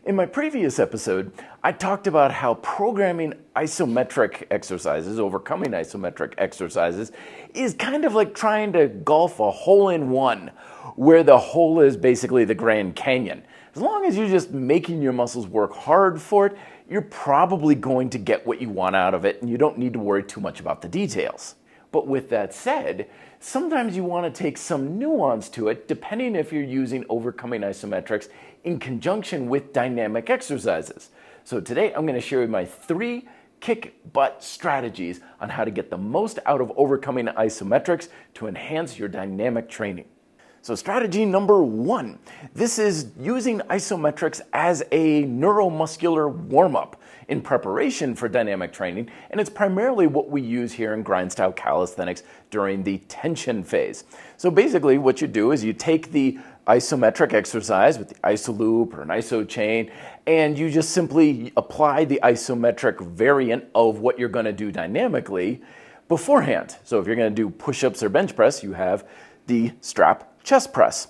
In my previous episode, I talked about how programming isometric exercises, overcoming isometric exercises, is kind of like trying to golf a hole-in-one, where the hole is basically the Grand Canyon. As long as you're just making your muscles work hard for it, you're probably going to get what you want out of it, and you don't need to worry too much about the details. But with that said, sometimes you want to take some nuance to it, depending if you're using overcoming isometrics in conjunction with dynamic exercises. So today I'm going to share my 3 kick-butt strategies on how to get the most out of overcoming isometrics to enhance your dynamic training. So strategy number 1, this is using isometrics as a neuromuscular warm-up in preparation for dynamic training, and it's primarily what we use here in grind-style calisthenics during the tension phase. So basically what you do is you take the isometric exercise with the iso loop or an iso chain, and you just simply apply the isometric variant of what you're going to do dynamically beforehand. So if you're going to do push-ups or bench press, you have the strap chest press.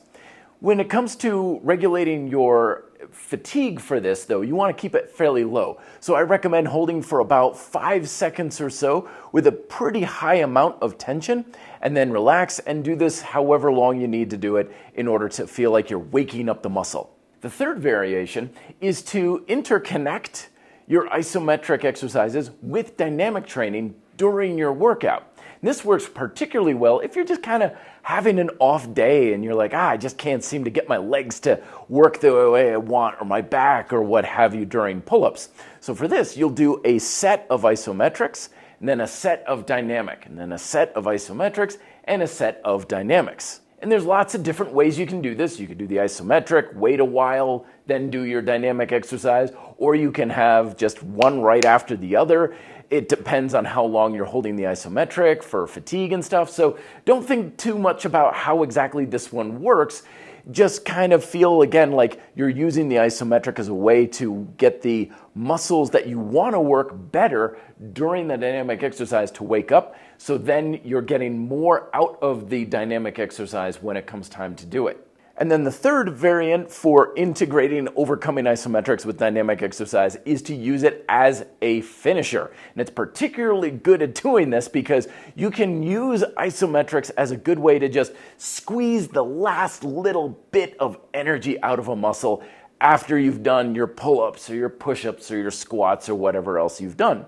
When it comes to regulating your fatigue for this, though, you want to keep it fairly low. So I recommend holding for about 5 seconds or so with a pretty high amount of tension, and then relax and do this however long you need to do it in order to feel like you're waking up the muscle. The third variation is to interconnect your isometric exercises with dynamic training during your workout. And this works particularly well if you're just kind of having an off day and you're like, I just can't seem to get my legs to work the way I want, or my back, or what have you during pull-ups. So for this, you'll do a set of isometrics, and then a set of dynamic, and then a set of isometrics, and a set of dynamics. And there's lots of different ways you can do this. You could do the isometric, wait a while, then do your dynamic exercise, or you can have just one right after the other. It depends on how long you're holding the isometric for fatigue and stuff. So don't think too much about how exactly this one works. Just kind of feel, again, like you're using the isometric as a way to get the muscles that you want to work better during the dynamic exercise to wake up. So then you're getting more out of the dynamic exercise when it comes time to do it. And then the third variant for integrating overcoming isometrics with dynamic exercise is to use it as a finisher. And it's particularly good at doing this because you can use isometrics as a good way to just squeeze the last little bit of energy out of a muscle after you've done your pull-ups or your push-ups or your squats or whatever else you've done.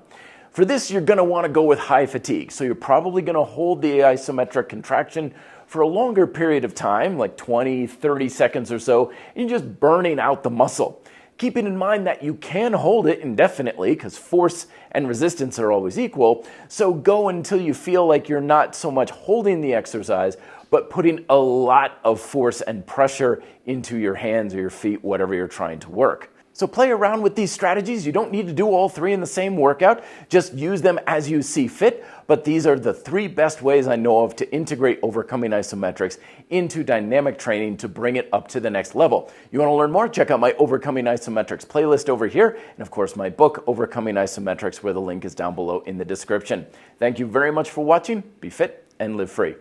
For this, you're going to want to go with high fatigue. So you're probably going to hold the isometric contraction for a longer period of time, like 20, 30 seconds or so, and you're just burning out the muscle. Keeping in mind that you can hold it indefinitely because force and resistance are always equal, so go until you feel like you're not so much holding the exercise, but putting a lot of force and pressure into your hands or your feet, whatever you're trying to work. So play around with these strategies. You don't need to do all 3 in the same workout. Just use them as you see fit. But these are the 3 best ways I know of to integrate overcoming isometrics into dynamic training to bring it up to the next level. You want to learn more? Check out my Overcoming Isometrics playlist over here. And of course, my book, Overcoming Isometrics, where the link is down below in the description. Thank you very much for watching. Be fit and live free.